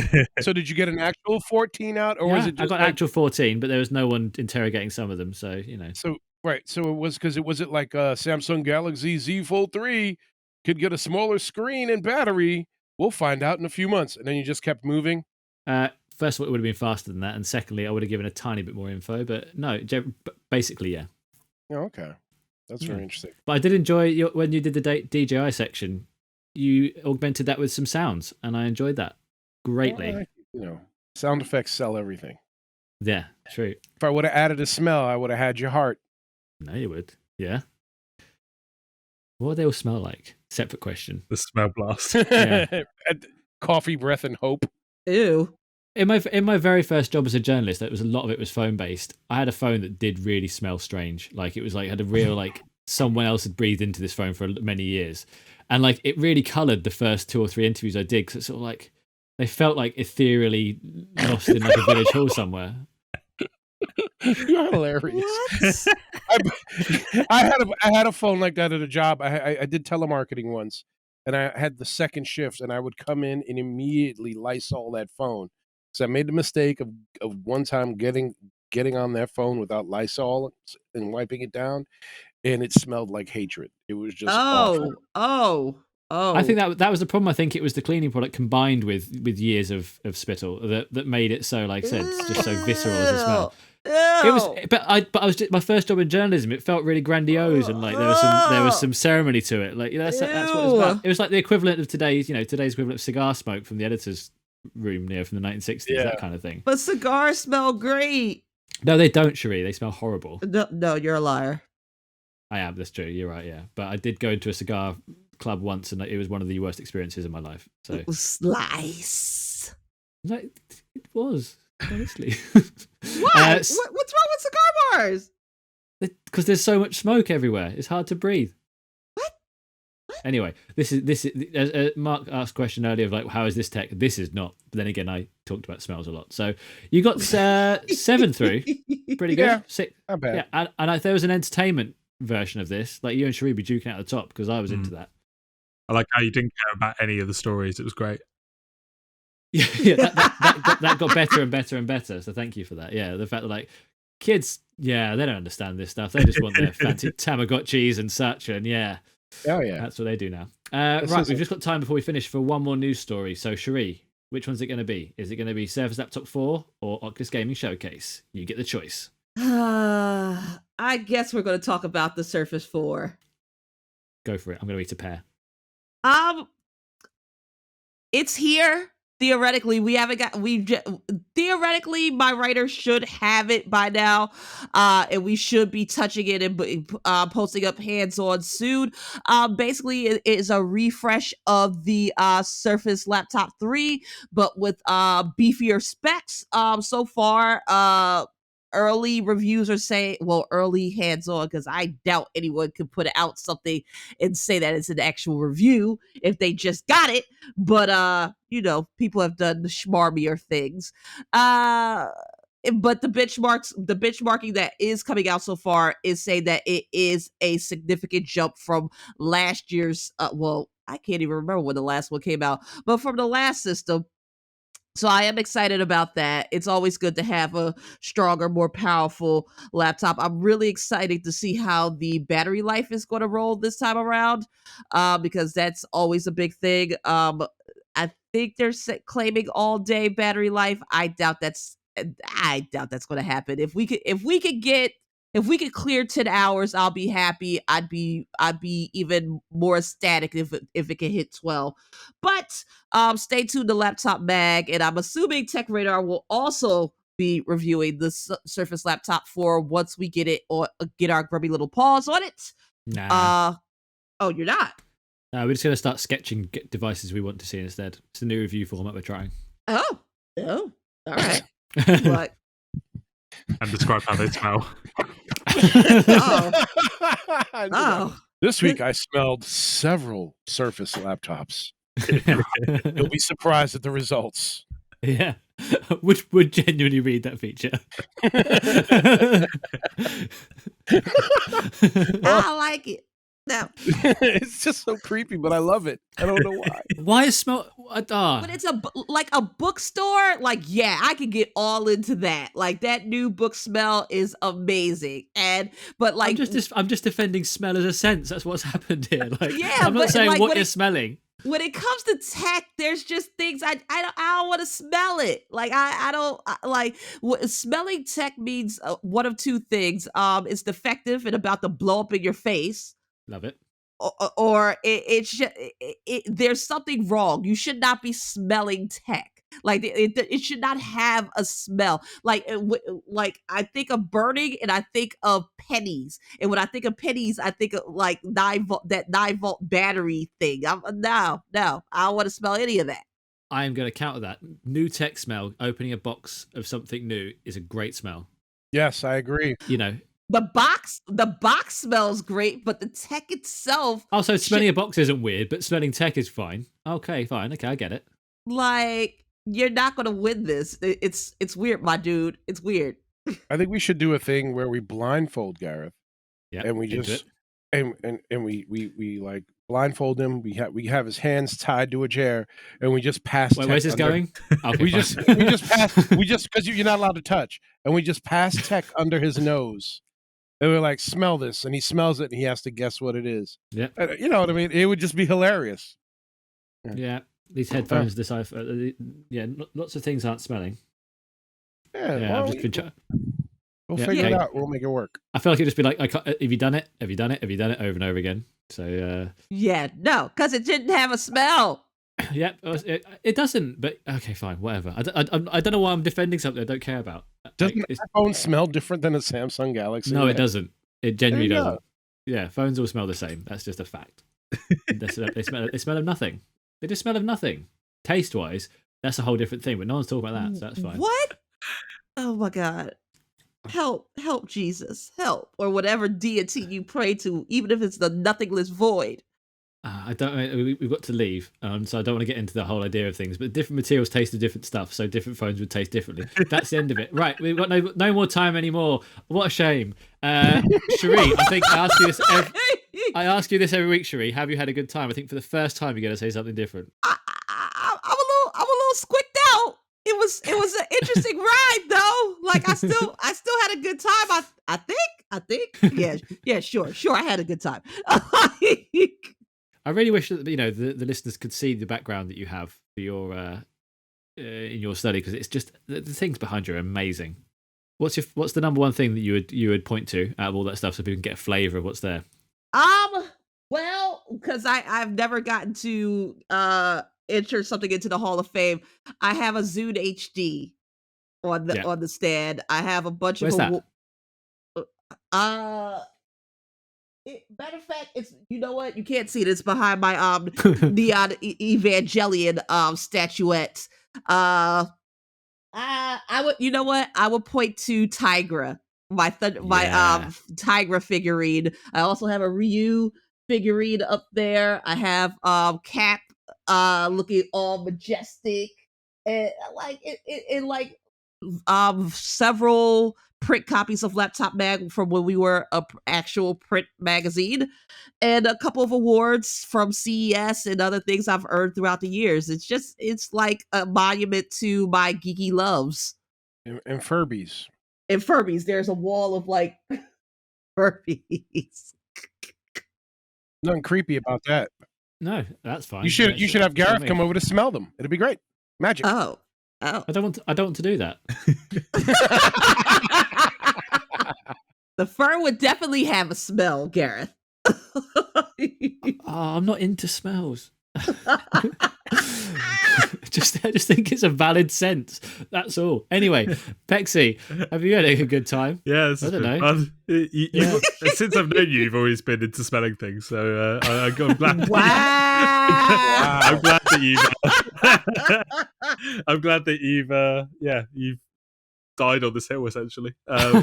So did you get an actual 14 out? Or was it just I got actual 14, but there was no one interrogating some of them, so, So, right. So it was because like Samsung Galaxy Z Fold 3 could get a smaller screen and battery. We'll find out in a few months. And then you just kept moving? First of all, it would have been faster than that, and secondly, I would have given a tiny bit more info. But no, basically, yeah. Oh, okay, that's very interesting. But I did enjoy when you did the DJI section. You augmented that with some sounds, and I enjoyed that greatly. Sound effects sell everything. Yeah, true. If I would have added a smell, I would have had your heart. No, you would. Yeah. What do they all smell like? Separate question. The smell blast. Yeah. Coffee breath and hope. Ew. In my very first job as a journalist, a lot of it was phone based. I had a phone that did really smell strange. Like it was like had a real like someone else had breathed into this phone for many years, and like it really coloured the first 2 or 3 interviews I did because it's sort of like they felt like ethereally lost in like a village hall somewhere. You're hilarious. I had a phone like that at a job. I did telemarketing once, and I had the second shift, and I would come in and immediately Lysol that phone. So I made the mistake of one time getting on that phone without Lysol and wiping it down, and it smelled like hatred. It was just awful. Oh. I think that was the problem. I think it was the cleaning product combined with years of spittle that made it so, like I said, it's just so visceral as a smell. It was, but I was just, my first job in journalism. It felt really grandiose, and like there was some ceremony to it. Like that's what it was about. It was like the equivalent of today's equivalent of cigar smoke from the editor's room, from the 1960s, that kind of thing. But cigars smell great. No, they don't, Sherri. They smell horrible. No, you're a liar. I am. That's true. You're right. Yeah, but I did go into a cigar club once, and it was one of the worst experiences of my life. So it was slice. It was. Honestly. What? What's wrong with cigar bars? Because there's so much smoke everywhere. It's hard to breathe. What? Anyway, this is Mark asked a question earlier of like, how is this tech? This is not. But then again, I talked about smells a lot. So you got 7 through. Pretty good. Yeah, 6. Not bad. Yeah, and if there was an entertainment version of this, like you and Sherri be duking out the top because I was into that. I like how you didn't care about any of the stories. It was great. Yeah, that got better and better and better. So thank you for that. Yeah, the fact that like kids, they don't understand this stuff. They just want their fancy Tamagotchis and such. And oh yeah, that's what they do now. Right, we've just got time before we finish for one more news story. So Sherri, which one's it going to be? Is it going to be Surface Laptop 4 or Oculus Gaming Showcase? You get the choice. I guess we're going to talk about the Surface 4. Go for it. I'm going to eat a pear. It's here. Theoretically, theoretically, my writer should have it by now, and we should be touching it and posting up hands-on soon. Basically, it is a refresh of the Surface Laptop 3, but with beefier specs. So far, early reviews are saying, well, early hands-on, because I doubt anyone could put out something and say that it's an actual review if they just got it. But people have done the schmarmier things. But the benchmarking that is coming out so far is saying that it is a significant jump from last year's. I can't even remember when the last one came out, but from the last system. So I am excited about that. It's always good to have a stronger, more powerful laptop. I'm really excited to see how the battery life is going to roll this time around, because that's always a big thing. I think they're claiming all day battery life. I doubt that's going to happen. If we could clear 10 hours, I'll be happy. I'd be even more ecstatic if it can hit 12. But stay tuned to Laptop Mag, and I'm assuming TechRadar will also be reviewing the Surface laptop for once we get it or get our grubby little paws on it. Nah. Oh, you're not? No, we're just going to start sketching devices we want to see instead. It's a new review format we're trying. Oh, all right. But And describe how they smell. Oh. This week I smelled several Surface laptops. You'll be surprised at the results. Yeah, which would genuinely read that feature. I like it. No. It's just so creepy, but I love it. I don't know why. Why is smell? But it's like a bookstore. Like, yeah, I could get all into that. Like, that new book smell is amazing. But like, I'm just defending smell as a sense. That's what's happened here. Like, yeah, I'm not saying like, what you're smelling. When it comes to tech, there's just things I don't want to smell it. Like smelling tech means one of two things. It's defective and about to blow up in your face. Love it. Or there's something wrong. You should not be smelling tech. Like it should not have a smell. Like I think of burning and I think of pennies. And when I think of pennies, I think of like 9-volt battery thing. No, I don't want to smell any of that. I am going to counter that. New tech smell. Opening a box of something new is a great smell. Yes, I agree. You know. The box smells great, but the tech itself. Also, smelling a box isn't weird, but smelling tech is fine. Okay, fine. Okay, I get it. Like, you're not gonna win this. It's weird, my dude. It's weird. I think we should do a thing where we blindfold Gareth. Yeah, and we just and we like blindfold him. We have his hands tied to a chair, and we just pass. Wait, where's this going? Okay, we just pass. We just because you're not allowed to touch, and we just pass tech under his nose. And we're like, smell this, and he smells it, and he has to guess what it is. Yeah, you know what I mean. It would just be hilarious. Yeah, these headphones decipher. Yeah, lots of things aren't smelling. Yeah, I've just been. We'll figure it out. We'll make it work. I feel like it'd just be like, have you done it? Have you done it? Have you done it over and over again? So yeah, no, because it didn't have a smell. Yeah, it doesn't. But okay, fine, whatever. I don't know why I'm defending something I don't care about. Doesn't an iPhone smell different than a Samsung Galaxy? No, it doesn't. It genuinely doesn't. Yeah, phones all smell the same. That's just a fact. they smell of nothing. They just smell of nothing. Taste wise, that's a whole different thing. But no one's talking about that, so that's fine. What? Oh my God. Help, Jesus, help. Or whatever deity you pray to, even if it's the nothingless void. I don't. We've got to leave, so I don't want to get into the whole idea of things. But different materials taste of different stuff, so different phones would taste differently. That's the end of it. Right, we've got no more time anymore. What a shame. Sherri, I think I ask you this every week, Sherri. Have you had a good time? I think for the first time you're going to say something different. I'm a little squicked out. It was an interesting ride though. Like I still had a good time. I think. Yeah, sure. I had a good time. I really wish that the listeners could see the background that you have for your in your study, because it's just the things behind you are amazing. What's the number one thing that you would point to out of all that stuff, so people can get a flavor of what's there? Well, because I've never gotten to enter something into the Hall of Fame. I have a Zune HD on the stand. I have a bunch Where's of that? Matter of fact, it's, you know what? You can't see it. It's behind my neon Evangelion statuette. I would. You know what? I would point to Tigra, my Yeah. Tigra figurine. I also have a Ryu figurine up there. I have Cap looking all majestic, and like it like several print copies of Laptop Mag from when we were a actual print magazine, and a couple of awards from CES and other things I've earned throughout the years. It's like a monument to my geeky loves. And Furbys. And Furbies, there's a wall of like Furbies. Nothing creepy about that. No, that's fine. You should have Gareth come over to smell them. It'll be great. Magic. Oh. I don't want to do that. The fur would definitely have a smell, Gareth. I'm not into smells. I just think it's a valid sense. That's all. Anyway, Pexy, have you had a good time? Yeah, this I has don't been know. fun. Since I've known you, you've always been into smelling things. So I'm glad. Wow. I'm glad that you've. I'm glad that you've died on this hill essentially. Yeah,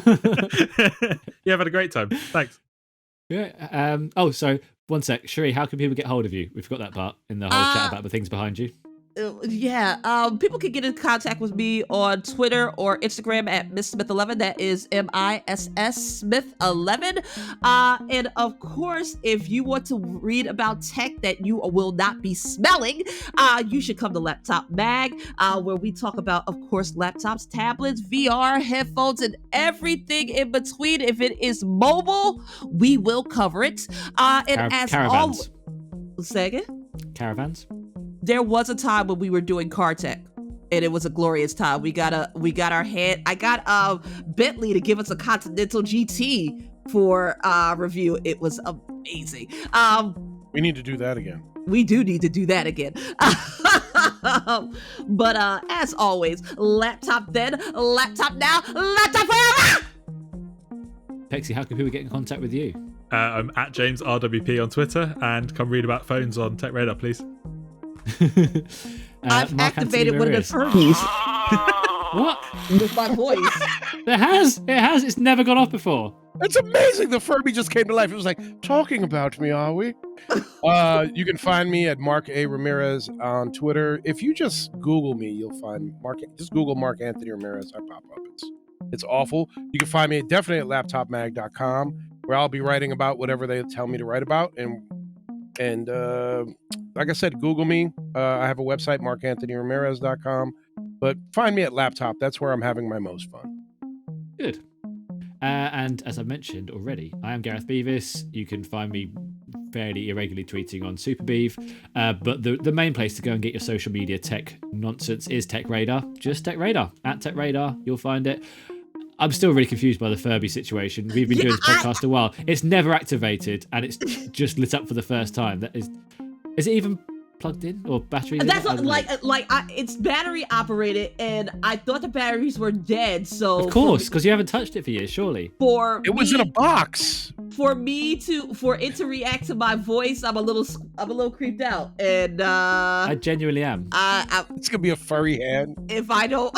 I've had a great time. Thanks. Yeah. So 1 sec, Sherri, how can people get hold of you? We forgot that part in the whole chat about the things behind you. People can get in contact with me on Twitter or Instagram at Miss Smith 11. That is MISS Smith 11. And of course, if you want to read about tech that you will not be smelling, you should come to Laptop Mag, where we talk about, of course, laptops, tablets, VR, headphones, and everything in between. If it is mobile, we will cover it. And as caravans. Say again? Caravans. There was a time when we were doing car tech, and it was a glorious time. I got Bentley to give us a Continental GT for review. It was amazing. We need to do that again. We do need to do that again. But as always, laptop then, laptop now, laptop forever! Pexy, how can people get in contact with you? I'm at James RWP on Twitter, and come read about phones on TechRadar, please. I've Mark activated Anthony one of Ramirez. the Furbys What? with my voice. It has. It's never gone off before. It's amazing. The Furby just came to life. It was like, talking about me, are we? You can find me at Mark A. Ramirez on Twitter. If you just Google me, you'll find Mark. Just Google Mark Anthony Ramirez. I pop up. It's awful. You can find me definitely at laptopmag.com, where I'll be writing about whatever they tell me to write about. And like I said, Google me. I have a website, markanthonyramirez.com. But find me at Laptop. That's where I'm having my most fun. Good. And as I've mentioned already, I am Gareth Beavis. You can find me fairly irregularly tweeting on SuperBeav. But the main place to go and get your social media tech nonsense is TechRadar. Just TechRadar. At TechRadar, you'll find it. I'm still really confused by the Furby situation. We've been doing this podcast a while. It's never activated, and it's just lit up for the first time. Is it even plugged in or battery? That's it's battery operated, and I thought the batteries were dead. So of course, because you haven't touched it for years, surely. It was in a box. For it to react to my voice, I'm a little creeped out, and I genuinely am. It's gonna be a furry hand. If I don't.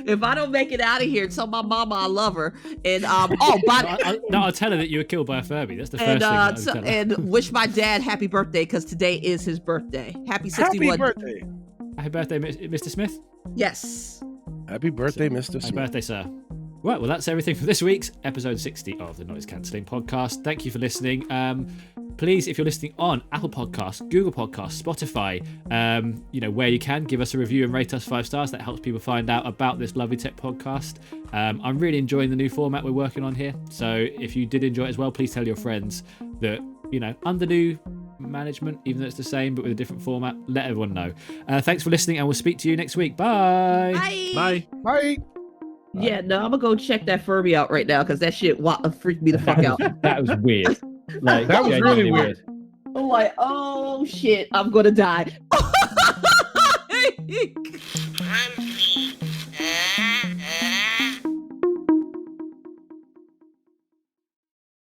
If I don't make it out of here, tell my mama I love her. And I'll tell her that you were killed by a Furby. That's the first thing I would tell her. And wish my dad happy birthday, because today is his birthday. Happy 61. Happy birthday. Happy birthday, Mr. Smith. Yes. Happy birthday, Mr. Smith. Happy birthday, sir. Right, well, that's everything for this week's episode 60 of the Noise Cancelling Podcast. Thank you for listening. Please, if you're listening on Apple Podcasts, Google Podcasts, Spotify, where you can, give us a review and rate us 5 stars. That helps people find out about this lovely tech podcast. I'm really enjoying the new format we're working on here. So if you did enjoy it as well, please tell your friends that, under new management, even though it's the same but with a different format, let everyone know. Thanks for listening, and we'll speak to you next week. Bye. Bye. Bye. Bye. Yeah, no, I'm gonna go check that Furby out right now, because that shit freaked me the fuck out. That was weird. Like, that was really weird. I'm like, oh shit, I'm gonna die.